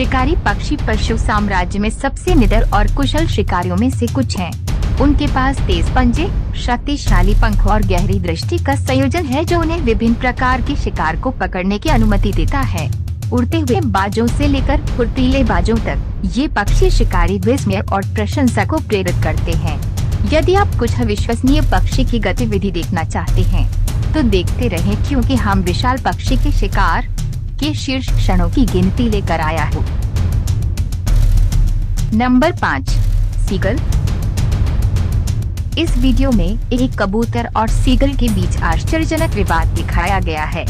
शिकारी पक्षी पशु साम्राज्य में सबसे निडर और कुशल शिकारियों में से कुछ हैं। उनके पास तेज पंजे, शक्तिशाली पंख और गहरी दृष्टि का संयोजन है जो उन्हें विभिन्न प्रकार के शिकार को पकड़ने की अनुमति देता है। उड़ते हुए बाजों से लेकर फुर्तीले बाजों तक ये पक्षी शिकारी विस्मय और प्रशंसा को प्रेरित करते हैं। यदि आप कुछ अविश्वसनीय पक्षी की गतिविधि देखना चाहते हैं तो देखते रहें, क्योंकि हम विशाल पक्षी के शिकार के शीर्ष क्षणों की गिनती लेकर आया हूँ। Number 5, seagull. इस वीडियो में एक कबूतर और सीगल के बीच आश्चर्यजनक विवाद दिखाया गया है।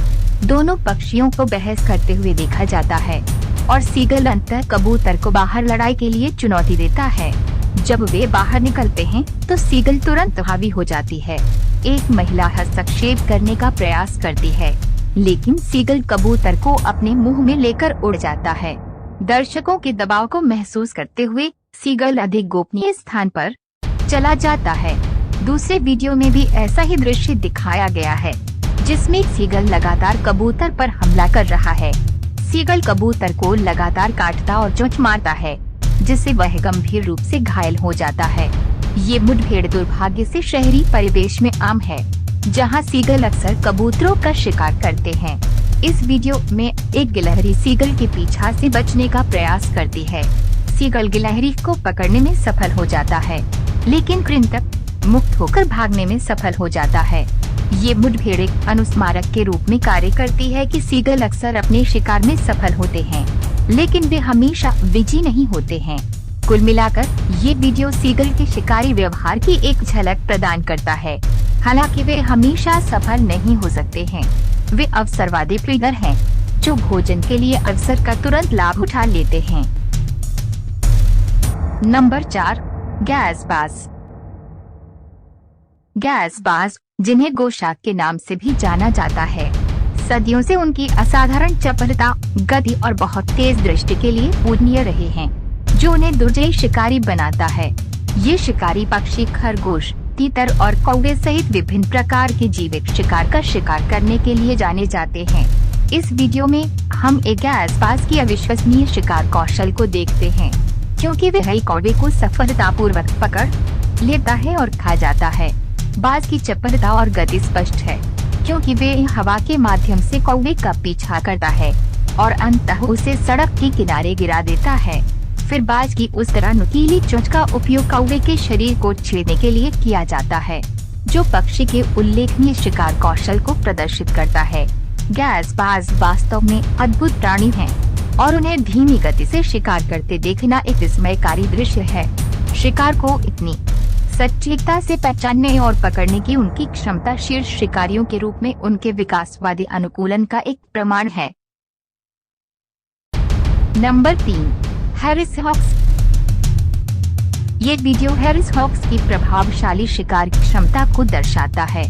दोनों पक्षियों को बहस करते हुए देखा जाता है और सीगल अंततः कबूतर को बाहर लड़ाई के लिए चुनौती देता है। जब वे बाहर निकलते हैं तो सीगल तुरंत हावी हो जाती है। एक महिला हस्तक्षेप करने का प्रयास करती है, लेकिन सीगल कबूतर को अपने मुंह में लेकर उड़ जाता है। दर्शकों के दबाव को महसूस करते हुए सीगल अधिक गोपनीय स्थान पर चला जाता है। दूसरे वीडियो में भी ऐसा ही दृश्य दिखाया गया है, जिसमें सीगल लगातार कबूतर पर हमला कर रहा है। सीगल कबूतर को लगातार काटता और चोंच मारता है, जिससे वह गंभीर रूप से घायल हो जाता है। ये मुठभेड़ दुर्भाग्य से शहरी परिवेश में आम है, जहां सीगल अक्सर कबूतरों का शिकार करते हैं। इस वीडियो में एक गिलहरी सीगल के पीछा से बचने का प्रयास करती है। सीगल गिलहरी को पकड़ने में सफल हो जाता है, लेकिन कृंतक मुक्त होकर भागने में सफल हो जाता है। ये मुठभेड़ एक अनुस्मारक के रूप में कार्य करती है कि सीगल अक्सर अपने शिकार में सफल होते हैं, लेकिन वे हमेशा विजयी नहीं होते हैं। कुल मिलाकर ये वीडियो सीगल के शिकारी व्यवहार की एक झलक प्रदान करता है। हालांकि वे हमेशा सफल नहीं हो सकते हैं। वे अवसरवादी प्रीडर हैं, जो भोजन के लिए अवसर का तुरंत लाभ उठा लेते हैं। नंबर 4, गैसबाज। गैसबाज, जिन्हें गोशाक के नाम से भी जाना जाता है, सदियों से उनकी असाधारण चपलता, गति और बहुत तेज दृष्टि के लिए पूजनीय रहे हैं, जो उन्हें दुर्जय शिकारी बनाता है। ये शिकारी पक्षी खरगोश, तीतर और कौवे सहित विभिन्न प्रकार के जीवित शिकार का शिकार करने के लिए जाने जाते हैं। इस वीडियो में हम एक गैसबाज की अविश्वसनीय शिकार कौशल को देखते हैं, क्योंकि वह कौवे को सफलतापूर्वक पकड़ लेता है और खा जाता है। बाज की चपलता और गति स्पष्ट है, क्योंकि वे हवा के माध्यम से कौवे का पीछा करता है और अंततः उसे सड़क के किनारे गिरा देता है। फिर बाज की उस तरह नुकीली चोंच का उपयोग कौवे के शरीर को छेड़ने के लिए किया जाता है, जो पक्षी के उल्लेखनीय शिकार कौशल को प्रदर्शित करता है। गैसबाज वास्तव में अद्भुत प्राणी हैं और उन्हें धीमी गति से शिकार करते देखना एक विस्मयकारी दृश्य है। शिकार को इतनी सटीकता से पहचानने और पकड़ने की उनकी क्षमता शीर्ष शिकारियों के रूप में उनके विकासवादी अनुकूलन का एक प्रमाण है। Number 3, Harris hawks. ये वीडियो हैरिस हॉक्स की प्रभावशाली शिकार क्षमता को दर्शाता है।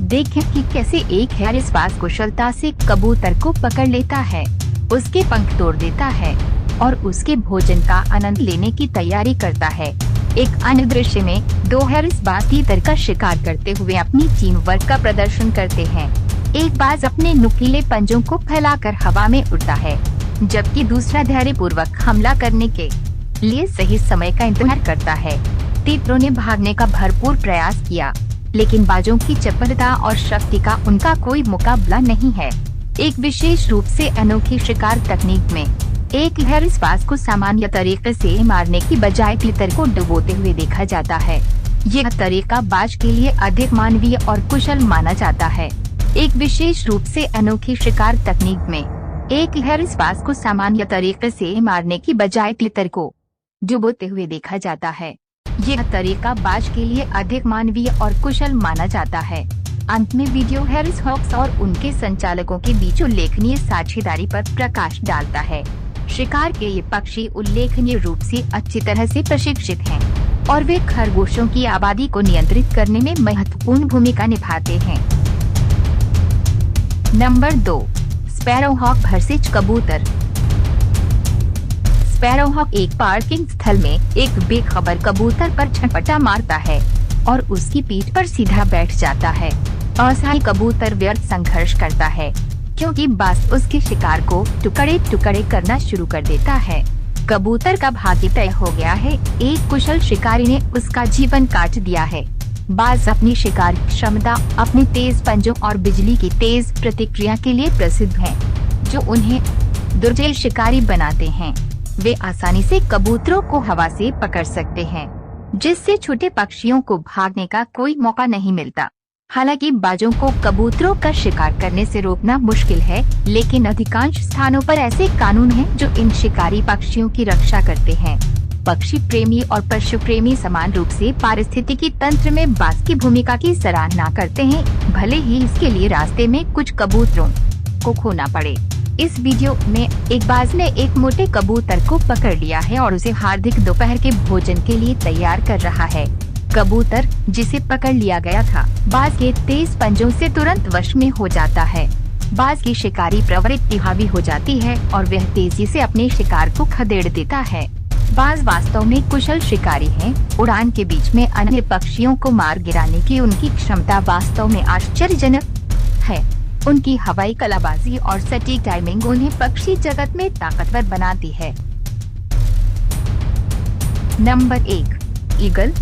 देखें कि कैसे एक हैरिसबाज कुशलता से कबूतर को पकड़ लेता है, उसके पंख तोड़ देता है और उसके भोजन का आनंद लेने की तैयारी करता है। एक अन्य दृश्य में 2 हैरिसबाज तीतर का शिकार करते हुए अपनी टीम वर्क का प्रदर्शन करते हैं। एक बाज अपने नुकीले पंजों को फैलाकर हवा में उड़ता है, जबकि दूसरा धैर्यपूर्वक हमला करने के लिए सही समय का इंतजार करता है। तीतरों ने भागने का भरपूर प्रयास किया, लेकिन बाजों की चपलता और शक्ति का उनका कोई मुकाबला नहीं है। एक विशेष रूप से अनोखी शिकार तकनीक में एक हैरिसबाज को सामान्य तरीके से मारने की बजाय तीतर को डुबोते हुए देखा जाता है। यह तरीका बाज के लिए अधिक मानवीय और कुशल माना जाता है। एक विशेष रूप से अनोखी शिकार तकनीक में एक हैरिसबाज को सामान्य तरीके से मारने की बजाय तीतर को डुबोते हुए देखा जाता है। यह तरीका बाज के लिए अधिक मानवीय और कुशल माना जाता है। अंत में वीडियो हैरिस हॉक्स और उनके संचालकों के बीच उल्लेखनीय साझेदारी पर प्रकाश डालता है। शिकार के ये पक्षी उल्लेखनीय रूप से अच्छी तरह से प्रशिक्षित हैं और वे खरगोशों की आबादी को नियंत्रित करने में महत्वपूर्ण भूमिका निभाते हैं। नंबर 2, स्पैरोहॉक भरसिच कबूतर। स्पैरोहॉक एक पार्किंग स्थल में एक बेखबर कबूतर पर झपटा मारता है और उसकी पीठ पर सीधा बैठ जाता है। असहाय कबूतर व्यर्थ संघर्ष करता है। क्योंकि बाज उसके शिकार को टुकड़े टुकड़े करना शुरू कर देता है। कबूतर का भाग्य तय हो गया है। एक कुशल शिकारी ने उसका जीवन काट दिया है। बाज अपनी शिकार क्षमता, अपने तेज पंजों और बिजली की तेज प्रतिक्रिया के लिए प्रसिद्ध है, जो उन्हें दुर्जय शिकारी बनाते हैं। वे आसानी से कबूतरों को हवा से पकड़ सकते हैं, जिससे छोटे पक्षियों को भागने का कोई मौका नहीं मिलता। हालांकि बाजों को कबूतरों का शिकार करने से रोकना मुश्किल है, लेकिन अधिकांश स्थानों पर ऐसे कानून हैं जो इन शिकारी पक्षियों की रक्षा करते हैं। पक्षी प्रेमी और पशु प्रेमी समान रूप से पारिस्थितिकी तंत्र में बाज की भूमिका की सराहना करते हैं, भले ही इसके लिए रास्ते में कुछ कबूतरों को खोना पड़े। इस वीडियो में एक बाज ने एक मोटे कबूतर को पकड़ लिया है और उसे हार्दिक दोपहर के भोजन के लिए तैयार कर रहा है। कबूतर जिसे पकड़ लिया गया था, बाज के तेज पंजों से तुरंत वश में हो जाता है। बाज की शिकारी प्रवृत्ति हावी हो जाती है और वह तेजी से अपने शिकार को खदेड़ देता है। बाज वास्तव में कुशल शिकारी हैं। उड़ान के बीच में अन्य पक्षियों को मार गिराने की उनकी क्षमता वास्तव में आश्चर्यजनक है। उनकी हवाई कलाबाजी और सटीक टाइमिंग उन्हें पक्षी जगत में ताकतवर बनाती है। Number 1, eagle.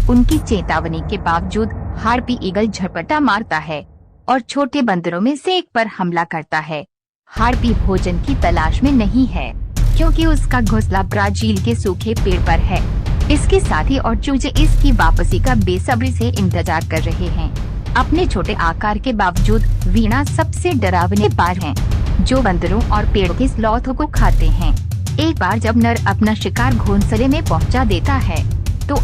उनकी चेतावनी के बावजूद हार्पी ईगल झपटा मारता है और छोटे बंदरों में से एक पर हमला करता है। हार्पी भोजन की तलाश में नहीं है, क्योंकि उसका घोंसला ब्राजील के सूखे पेड़ पर है। इसके साथी और चूजे इसकी वापसी का बेसब्री से इंतजार कर रहे हैं। अपने छोटे आकार के बावजूद वीणा सबसे डरावने बाज हैं, जो बंदरों और पेड़ के स्लॉथों को खाते हैं। एक बार जब नर अपना शिकार घोंसले में पहुंचा देता है, तो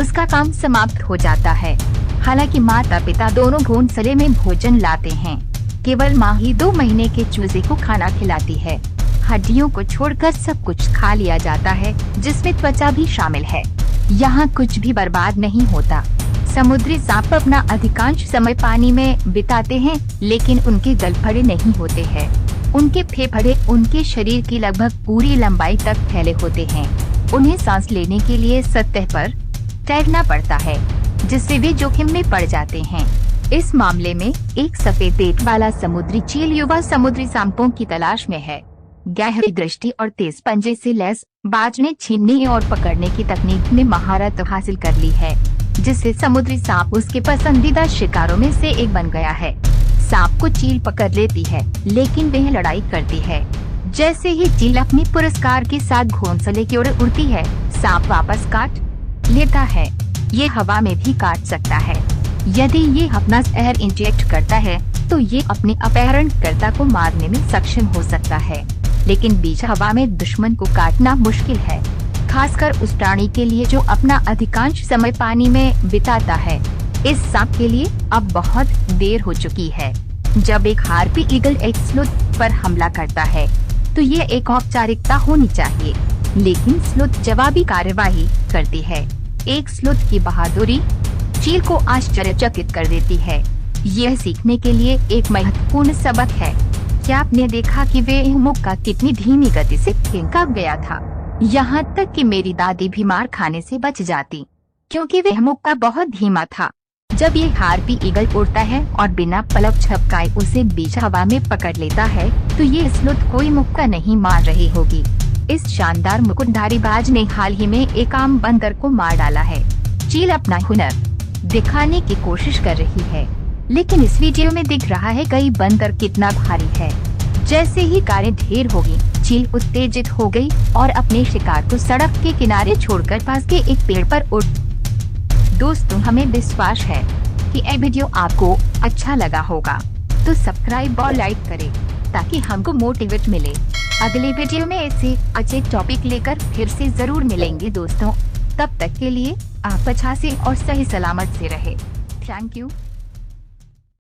उसका काम समाप्त हो जाता है। हालांकि माता पिता दोनों घोंसले में भोजन लाते हैं। केवल माँ ही 2 महीने के चूजे को खाना खिलाती है। हड्डियों को छोड़कर सब कुछ खा लिया जाता है, जिसमें त्वचा भी शामिल है। यहाँ कुछ भी बर्बाद नहीं होता। समुद्री सांप अपना अधिकांश समय पानी में बिताते हैं, लेकिन उनके गलफड़े नहीं होते हैं। उनके फेफड़े उनके शरीर की लगभग पूरी लंबाई तक फैले होते हैं। उन्हें सांस लेने के लिए सतह पर तैरना पड़ता है, जिससे वे जोखिम में पड़ जाते हैं। इस मामले में एक सफेद पेट वाला समुद्री चील युवा समुद्री सांपों की तलाश में है। गहरी दृष्टि और तेज पंजे से लैस बाज ने छीनने और पकड़ने की तकनीक में महारत हासिल कर ली है, जिससे समुद्री सांप उसके पसंदीदा शिकारों में से एक बन गया है। सांप को चील पकड़ लेती है, लेकिन वह लड़ाई करती है। जैसे ही चील अपनी पुरस्कार के साथ घोंसले की ओर उड़ती है, सांप वापस काट लेता है। ये हवा में भी काट सकता है। यदि ये अपना जहर इंजेक्ट करता है, तो ये अपने अपहरणकर्ता को मारने में सक्षम हो सकता है, लेकिन बीच हवा में दुश्मन को काटना मुश्किल है, खासकर उस प्राणी के लिए जो अपना अधिकांश समय पानी में बिताता है। इस सांप के लिए अब बहुत देर हो चुकी है। जब एक हार्पी ईगल एक स्लूथ पर हमला करता है, तो ये एक औपचारिकता होनी चाहिए, लेकिन स्लूथ जवाबी कार्यवाही करती है। एक स्लूथ की बहादुरी चील को आश्चर्यचकित कर देती है। यह सीखने के लिए एक महत्वपूर्ण सबक है। क्या आपने देखा कि वे मुक्का कितनी धीमी गति से फेंका गया था? यहाँ तक कि मेरी दादी भी मार खाने से बच जाती, क्योंकि वह मुक्का बहुत धीमा था। जब ये हार्पी ईगल उड़ता है और बिना पलक झपकाए उसे बीच हवा में पकड़ लेता है, तो ये स्लूथ कोई मुक्का नहीं मार रही होगी। इस शानदार मुकुटधारी बाज ने हाल ही में एक आम बंदर को मार डाला है। चील अपना हुनर दिखाने की कोशिश कर रही है, लेकिन इस वीडियो में दिख रहा है कई बंदर कितना भारी है। जैसे ही कारें ढेर होगी, चील उत्तेजित हो गई और अपने शिकार को सड़क के किनारे छोड़कर पास के एक पेड़ पर उड़। दोस्तों, हमें विश्वास है कि यह वीडियो आपको अच्छा लगा होगा, तो सब्सक्राइब और लाइक करें ताकि हमको मोटिवेट मिले। अगले वीडियो में ऐसे अच्छे टॉपिक लेकर फिर से जरूर मिलेंगे दोस्तों। तब तक के लिए आप अच्छा से और सही सलामत से रहे। Thank you.